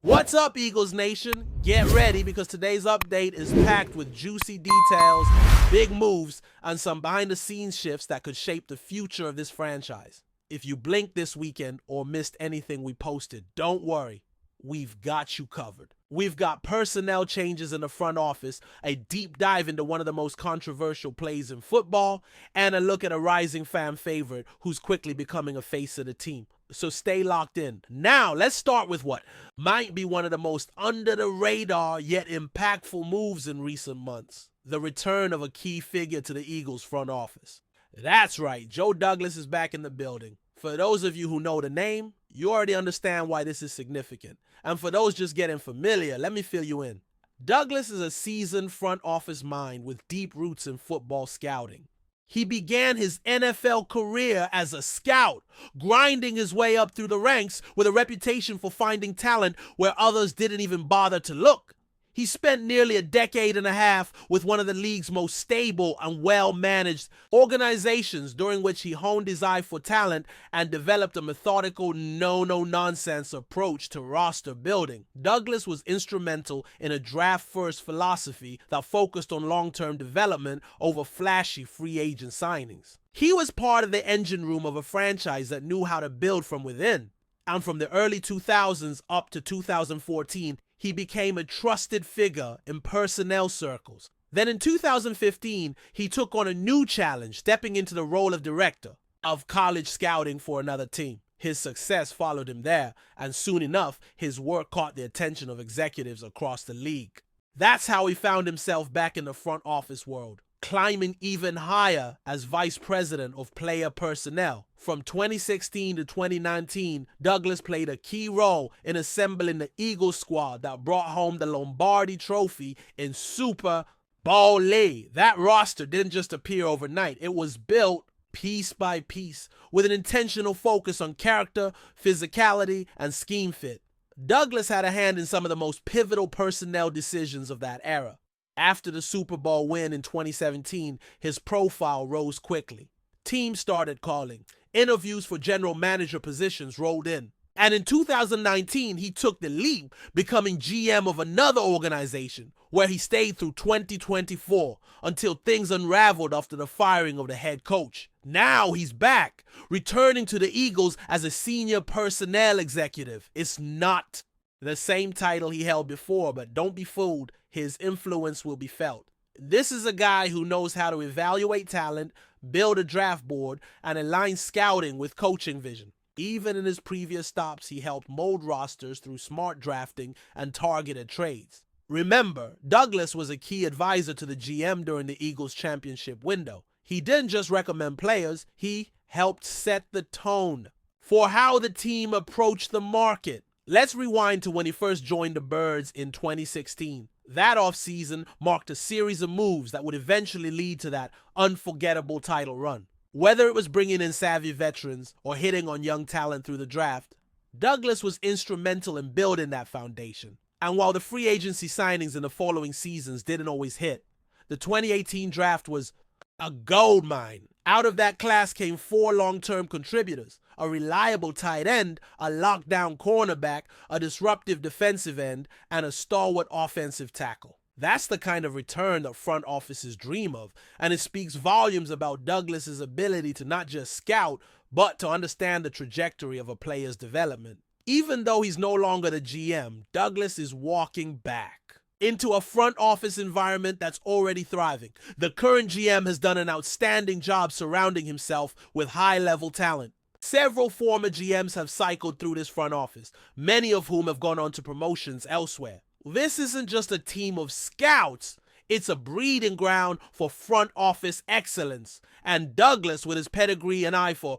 What's up, Eagles Nation? Get ready because today's update is packed with juicy details, big moves, and some behind-the-scenes shifts that could shape the future of this franchise. If you blinked this weekend or missed anything we posted, don't worry. We've got you covered. We've got personnel changes in the front office, a deep dive into one of the most controversial plays in football, and a look at a rising fan favorite who's quickly becoming a face of the team. So stay locked in. Now, let's start with what might be one of the most under-the-radar yet impactful moves in recent months: the return of a key figure to the Eagles front office. That's right, Joe Douglas is back in the building. For those of you who know the name, you already understand why this is significant. And for those just getting familiar, let me fill you in. Douglas is a seasoned front office mind with deep roots in football scouting. He began his NFL career as a scout, grinding his way up through the ranks with a reputation for finding talent where others didn't even bother to look. He spent nearly a decade and a half with one of the league's most stable and well-managed organizations, during which he honed his eye for talent and developed a methodical, no-nonsense approach to roster building. Douglas was instrumental in a draft-first philosophy that focused on long-term development over flashy free agent signings. He was part of the engine room of a franchise that knew how to build from within. And from the early 2000s up to 2014, he became a trusted figure in personnel circles. Then in 2015, he took on a new challenge, stepping into the role of director of college scouting for another team. His success followed him there, and soon enough, his work caught the attention of executives across the league. That's how he found himself back in the front office world, climbing even higher as vice president of player personnel. From 2016 to 2019, Douglas played a key role in assembling the Eagles squad that brought home the Lombardi Trophy in Super Bowl. That roster didn't just appear overnight. It was built piece by piece with an intentional focus on character, physicality, and scheme fit. Douglas had a hand in some of the most pivotal personnel decisions of that era. After the Super Bowl win in 2017, his profile rose quickly. Teams started calling. Interviews for general manager positions rolled in. And in 2019, he took the leap, becoming GM of another organization, where he stayed through 2024 until things unraveled after the firing of the head coach. Now he's back, returning to the Eagles as a senior personnel executive. It's not the same title he held before, but don't be fooled, his influence will be felt. This is a guy who knows how to evaluate talent, build a draft board, and align scouting with coaching vision. Even in his previous stops, he helped mold rosters through smart drafting and targeted trades. Remember, Douglas was a key advisor to the GM during the Eagles' championship window. He didn't just recommend players, he helped set the tone for how the team approached the market. Let's rewind to when he first joined the Birds in 2016. That offseason marked a series of moves that would eventually lead to that unforgettable title run. Whether it was bringing in savvy veterans or hitting on young talent through the draft, Douglas was instrumental in building that foundation. And while the free agency signings in the following seasons didn't always hit, the 2018 draft was a gold mine. Out of that class came 4 long-term contributors: a reliable tight end, a lockdown cornerback, a disruptive defensive end, and a stalwart offensive tackle. That's the kind of return that front offices dream of, and it speaks volumes about Douglas's ability to not just scout, but to understand the trajectory of a player's development. Even though he's no longer the GM, Douglas is walking back into a front office environment that's already thriving. The current GM has done an outstanding job surrounding himself with high-level talent. Several former GMs have cycled through this front office, many of whom have gone on to promotions elsewhere. This isn't just a team of scouts, it's a breeding ground for front office excellence. And Douglas, with his pedigree and eye for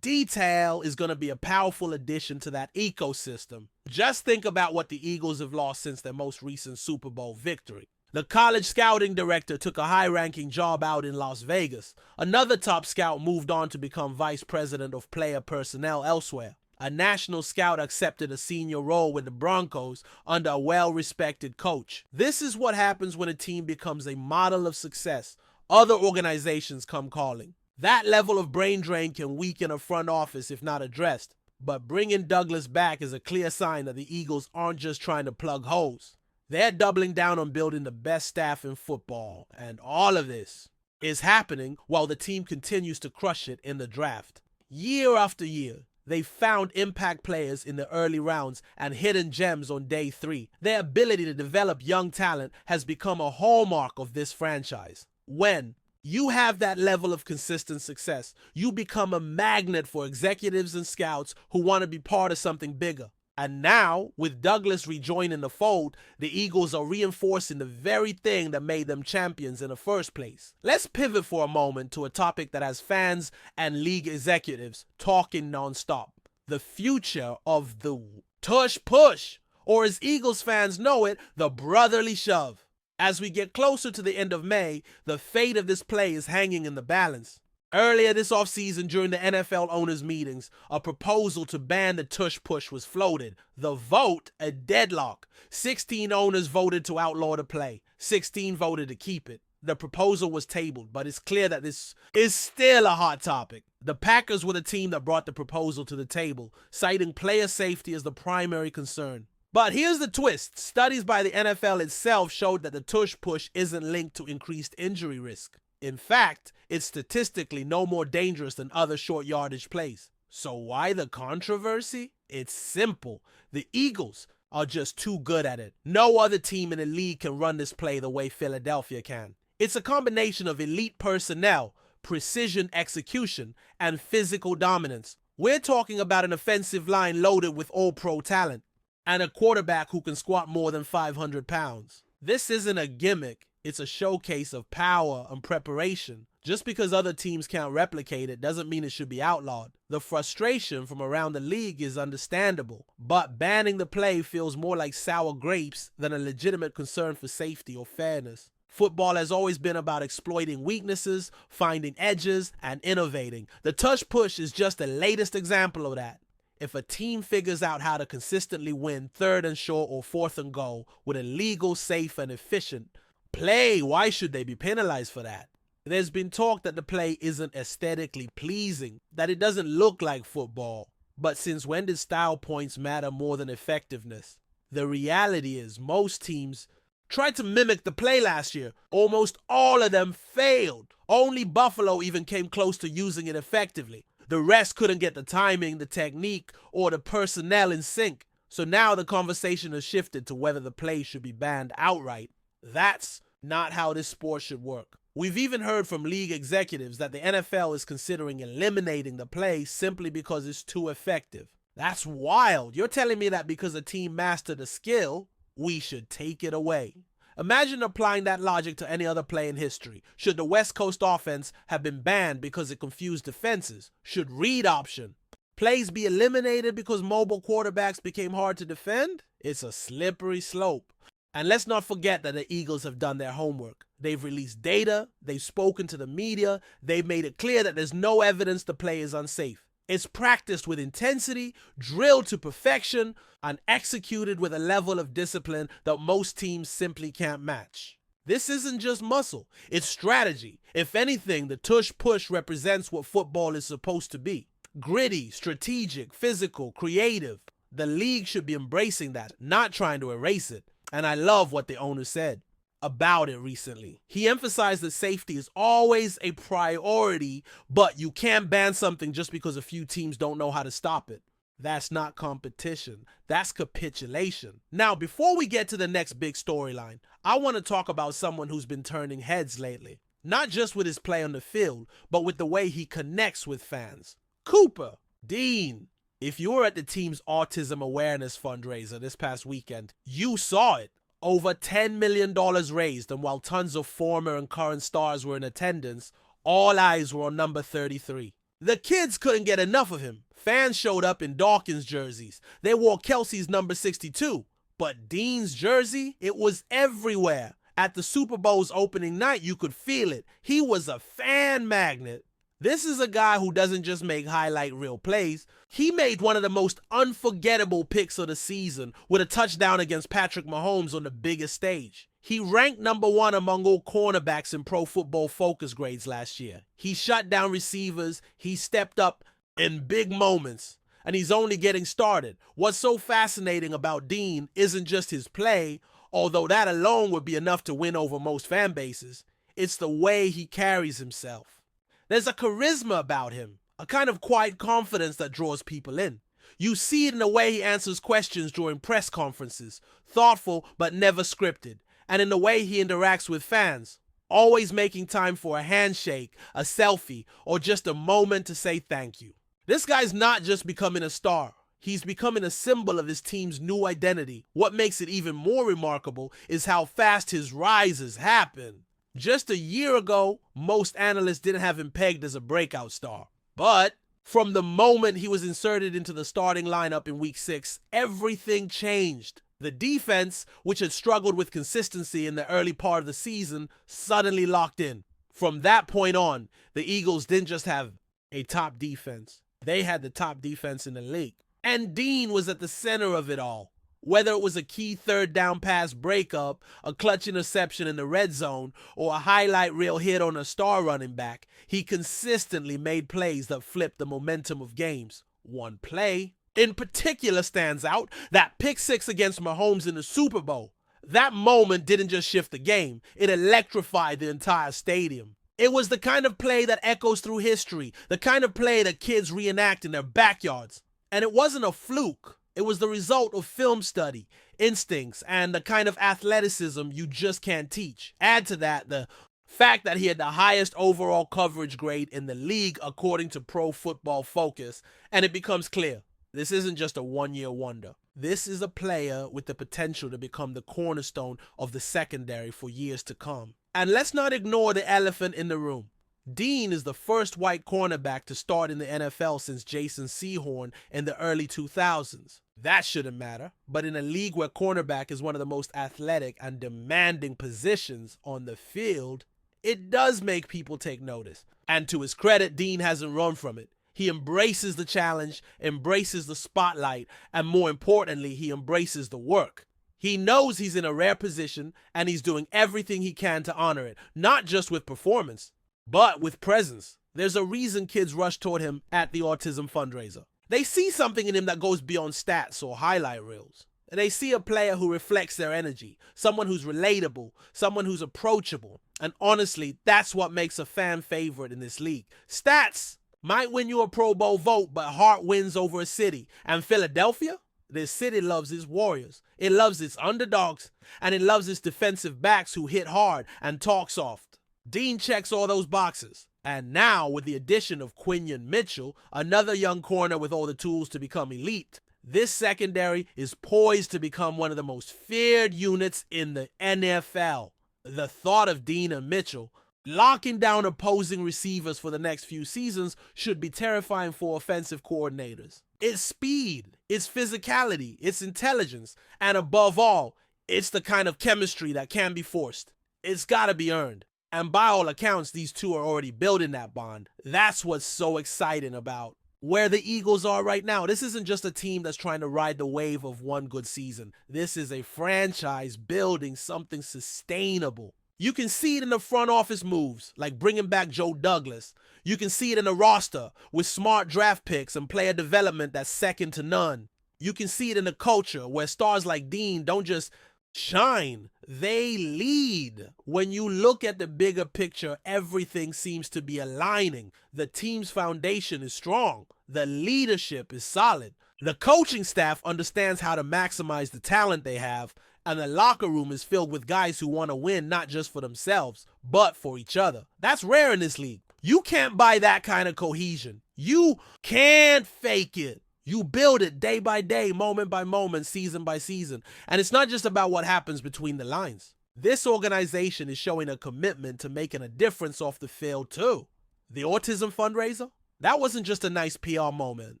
detail, is going to be a powerful addition to that ecosystem. Just think about what the Eagles have lost since their most recent Super Bowl victory. The college scouting director took a high-ranking job out in Las Vegas. Another top scout moved on to become vice president of player personnel elsewhere. A national scout accepted a senior role with the Broncos under a well-respected coach. This is what happens when a team becomes a model of success. Other organizations come calling. That level of brain drain can weaken a front office if not addressed. But bringing Douglas back is a clear sign that the Eagles aren't just trying to plug holes. They're doubling down on building the best staff in football, and all of this is happening while the team continues to crush it in the draft. Year after year, they've found impact players in the early rounds and hidden gems on day 3. Their ability to develop young talent has become a hallmark of this franchise. When you have that level of consistent success, you become a magnet for executives and scouts who want to be part of something bigger. And now, with Douglas rejoining the fold, the Eagles are reinforcing the very thing that made them champions in the first place. Let's pivot for a moment to a topic that has fans and league executives talking nonstop. The future of the Tush push, or as Eagles fans know it, the brotherly shove. As we get closer to the end of May, the fate of this play is hanging in the balance. Earlier this offseason, during the NFL owners' meetings, a proposal to ban the Tush push was floated. The vote, a deadlock. 16 owners voted to outlaw the play. 16 voted to keep it. The proposal was tabled, but it's clear that this is still a hot topic. The Packers were the team that brought the proposal to the table, citing player safety as the primary concern. But here's the twist. Studies by the NFL itself showed that the Tush push isn't linked to increased injury risk. In fact, it's statistically no more dangerous than other short yardage plays. So why the controversy? It's simple. The Eagles are just too good at it. No other team in the league can run this play the way Philadelphia can. It's a combination of elite personnel, precision execution, and physical dominance. We're talking about an offensive line loaded with all-pro talent and a quarterback who can squat more than 500 pounds. This isn't a gimmick. It's a showcase of power and preparation. Just because other teams can't replicate it doesn't mean it should be outlawed. The frustration from around the league is understandable, but banning the play feels more like sour grapes than a legitimate concern for safety or fairness. Football has always been about exploiting weaknesses, finding edges, and innovating. The Tush push is just the latest example of that. If a team figures out how to consistently win 3rd and short or 4th and goal with a legal, safe, and efficient play, why should they be penalized for that? There's been talk that the play isn't aesthetically pleasing, that it doesn't look like football. But since when did style points matter more than effectiveness? The reality is most teams tried to mimic the play last year. Almost all of them failed. Only Buffalo even came close to using it effectively. The rest couldn't get the timing, the technique, or the personnel in sync. So now the conversation has shifted to whether the play should be banned outright. That's not how this sport should work. We've even heard from league executives that the NFL is considering eliminating the play simply because it's too effective. That's wild. You're telling me that because a team mastered a skill, we should take it away. Imagine applying that logic to any other play in history. Should the West Coast offense have been banned because it confused defenses? Should read option plays be eliminated because mobile quarterbacks became hard to defend? It's a slippery slope. And let's not forget that the Eagles have done their homework. They've released data, they've spoken to the media, they've made it clear that there's no evidence the play is unsafe. It's practiced with intensity, drilled to perfection, and executed with a level of discipline that most teams simply can't match. This isn't just muscle, it's strategy. If anything, the Tush push represents what football is supposed to be. Gritty, strategic, physical, creative. The league should be embracing that, not trying to erase it. And I love what the owner said about it recently. He emphasized that safety is always a priority, but you can't ban something just because a few teams don't know how to stop it. That's not competition. That's capitulation. Now, before we get to the next big storyline, I want to talk about someone who's been turning heads lately. Not just with his play on the field, but with the way he connects with fans. Cooper Dean. If you were at the team's autism awareness fundraiser this past weekend, you saw it. Over $10 million raised, and while tons of former and current stars were in attendance, all eyes were on number 33. The kids couldn't get enough of him. Fans showed up in Dawkins jerseys. They wore Kelsey's number 62. But Dean's jersey, it was everywhere. At the Super Bowl's opening night, you could feel it. He was a fan magnet. This is a guy who doesn't just make highlight reel plays. He made one of the most unforgettable picks of the season with a touchdown against Patrick Mahomes on the biggest stage. He ranked number 1 among all cornerbacks in Pro Football Focus grades last year. He shut down receivers. He stepped up in big moments. and he's only getting started. What's so fascinating about Dean isn't just his play, although that alone would be enough to win over most fan bases. It's the way he carries himself. There's a charisma about him, a kind of quiet confidence that draws people in. You see it in the way he answers questions during press conferences, thoughtful but never scripted, and in the way he interacts with fans, always making time for a handshake, a selfie, or just a moment to say thank you. This guy's not just becoming a star. He's becoming a symbol of his team's new identity. What makes it even more remarkable is how fast his rises happen. Just a year ago, most analysts didn't have him pegged as a breakout star. But from the moment he was inserted into the starting lineup in Week 6, everything changed. The defense, which had struggled with consistency in the early part of the season, suddenly locked in. From that point on, the Eagles didn't just have a top defense. They had the top defense in the league. And Dean was at the center of it all. Whether it was a key third down pass breakup, a clutch interception in the red zone, or a highlight reel hit on a star running back, he consistently made plays that flipped the momentum of games. One play in particular stands out, that pick six against Mahomes in the Super Bowl. That moment didn't just shift the game, it electrified the entire stadium. It was the kind of play that echoes through history, the kind of play that kids reenact in their backyards. And it wasn't a fluke. It was the result of film study, instincts, and the kind of athleticism you just can't teach. Add to that the fact that he had the highest overall coverage grade in the league according to Pro Football Focus, and it becomes clear. This isn't just a one-year wonder. This is a player with the potential to become the cornerstone of the secondary for years to come. And let's not ignore the elephant in the room. Dean is the first white cornerback to start in the NFL since Jason Sehorn in the early 2000s. That shouldn't matter, but in a league where cornerback is one of the most athletic and demanding positions on the field, it does make people take notice. And to his credit, Dean hasn't run from it. He embraces the challenge, embraces the spotlight, and more importantly, he embraces the work. He knows he's in a rare position, and he's doing everything he can to honor it, not just with performance, but with presence. There's a reason kids rush toward him at the autism fundraiser. They see something in him that goes beyond stats or highlight reels. And they see a player who reflects their energy, someone who's relatable, someone who's approachable. And honestly, that's what makes a fan favorite in this league. Stats might win you a Pro Bowl vote, but heart wins over a city. And Philadelphia? This city loves its warriors. It loves its underdogs. And it loves its defensive backs who hit hard and talk soft. Dean checks all those boxes. And now, with the addition of Quinyon Mitchell, another young corner with all the tools to become elite, this secondary is poised to become one of the most feared units in the NFL. The thought of Dean and Mitchell locking down opposing receivers for the next few seasons should be terrifying for offensive coordinators. It's speed, it's physicality, it's intelligence, and above all, it's the kind of chemistry that can be forced. It's gotta be earned. And by all accounts, these two are already building that bond. That's what's so exciting about where the Eagles are right now. This isn't just a team that's trying to ride the wave of one good season. This is a franchise building something sustainable. You can see it in the front office moves, like bringing back Joe Douglas. You can see it in the roster with smart draft picks and player development that's second to none. You can see it in the culture where stars like Dean don't just shine, they lead. When you look at the bigger picture, everything seems to be aligning. The team's foundation is strong. The leadership is solid. The coaching staff understands how to maximize the talent they have, and the locker room is filled with guys who want to win not just for themselves, but for each other. That's rare in this league. You can't buy that kind of cohesion. You can't fake it. You build it day by day, moment by moment, season by season. And it's not just about what happens between the lines. This organization is showing a commitment to making a difference off the field too. The autism fundraiser? That wasn't just a nice PR moment.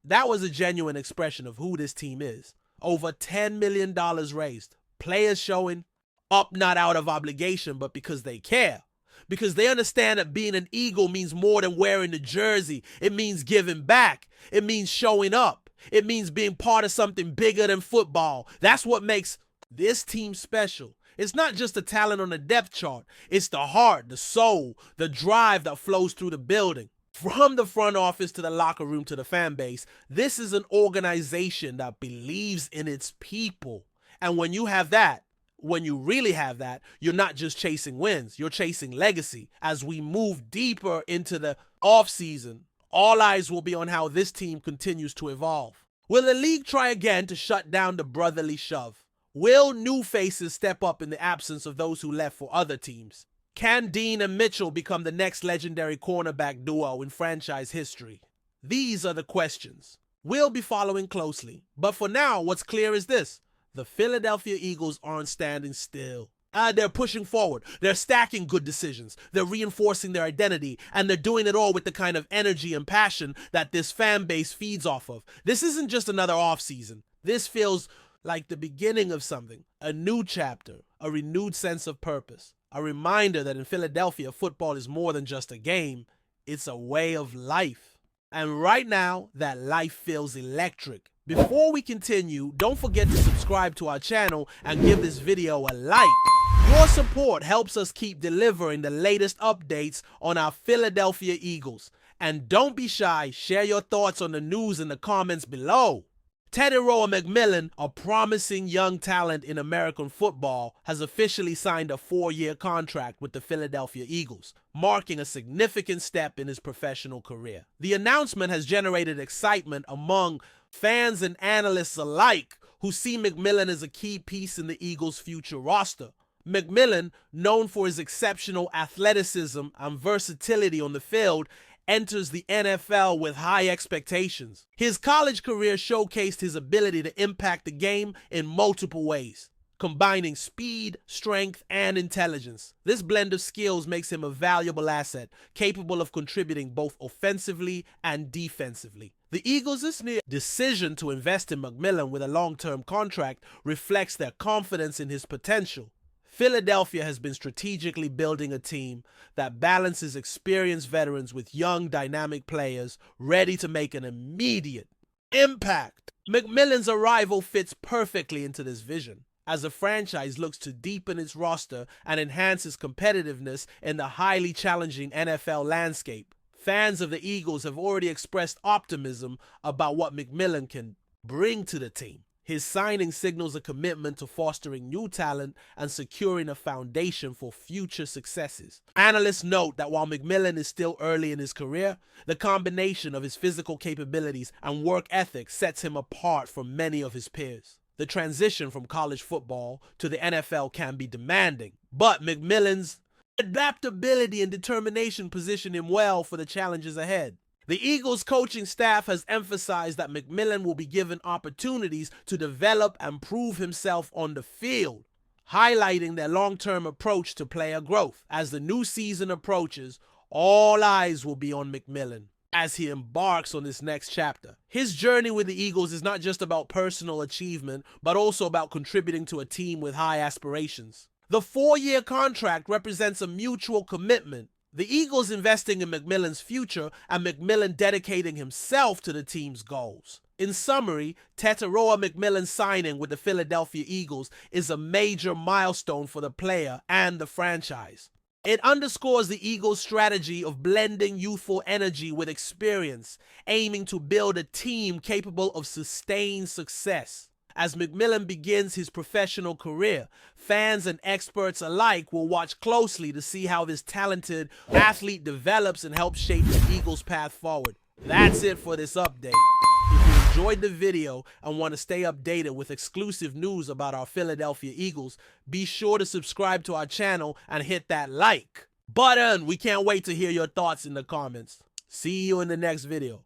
That was a genuine expression of who this team is. Over $10 million raised. Players showing up not out of obligation, but because they care. Because they understand that being an Eagle means more than wearing the jersey. It means giving back. It means showing up. It means being part of something bigger than football. That's what makes this team special. It's not just the talent on the depth chart. It's the heart, the soul, the drive that flows through the building. From the front office to the locker room to the fan base, this is an organization that believes in its people. And when you have that, when you really have that, you're not just chasing wins, you're chasing legacy. As we move deeper into the offseason, all eyes will be on how this team continues to evolve. Will the league try again to shut down the brotherly shove? Will new faces step up in the absence of those who left for other teams? Can Dean and Mitchell become the next legendary cornerback duo in franchise history? These are the questions. We'll be following closely. But for now, what's clear is this. The Philadelphia Eagles aren't standing still. They're pushing forward. They're stacking good decisions. They're reinforcing their identity. And they're doing it all with the kind of energy and passion that this fan base feeds off of. This isn't just another offseason. This feels like the beginning of something. A new chapter. A renewed sense of purpose. A reminder that in Philadelphia, football is more than just a game. It's a way of life. And right now, that life feels electric. Before we continue, don't forget to subscribe to our channel and give this video a like. Your support helps us keep delivering the latest updates on our Philadelphia Eagles. And don't be shy, share your thoughts on the news in the comments below. TETAIRAO MCMILLAN, a promising young talent in American football, has officially signed a 4-year contract with the Philadelphia Eagles, marking a significant step in his professional career. The announcement has generated excitement among fans and analysts alike who see McMillan as a key piece in the Eagles' future roster. McMillan, known for his exceptional athleticism and versatility on the field, enters the NFL with high expectations. His college career showcased his ability to impact the game in multiple ways, combining speed, strength, and intelligence. This blend of skills makes him a valuable asset, capable of contributing both offensively and defensively. The Eagles' decision to invest in McMillan with a long-term contract reflects their confidence in his potential. Philadelphia has been strategically building a team that balances experienced veterans with young, dynamic players ready to make an immediate impact. McMillan's arrival fits perfectly into this vision, as the franchise looks to deepen its roster and enhance its competitiveness in the highly challenging NFL landscape. Fans of the Eagles have already expressed optimism about what McMillan can bring to the team. His signing signals a commitment to fostering new talent and securing a foundation for future successes. Analysts note that while McMillan is still early in his career, the combination of his physical capabilities and work ethic sets him apart from many of his peers. The transition from college football to the NFL can be demanding, but McMillan's adaptability and determination position him well for the challenges ahead. The Eagles coaching staff has emphasized that McMillan will be given opportunities to develop and prove himself on the field, highlighting their long-term approach to player growth. As the new season approaches, all eyes will be on McMillan as he embarks on this next chapter. His journey with the Eagles is not just about personal achievement, but also about contributing to a team with high aspirations. The 4-year contract represents a mutual commitment, the Eagles investing in McMillan's future and McMillan dedicating himself to the team's goals. In summary, TETAIRAO MCMILLAN's signing with the Philadelphia Eagles is a major milestone for the player and the franchise. It underscores the Eagles' strategy of blending youthful energy with experience, aiming to build a team capable of sustained success. As McMillan begins his professional career, fans and experts alike will watch closely to see how this talented athlete develops and helps shape the Eagles' path forward. That's it for this update. If you enjoyed the video and want to stay updated with exclusive news about our Philadelphia Eagles, be sure to subscribe to our channel and hit that like button. We can't wait to hear your thoughts in the comments. See you in the next video.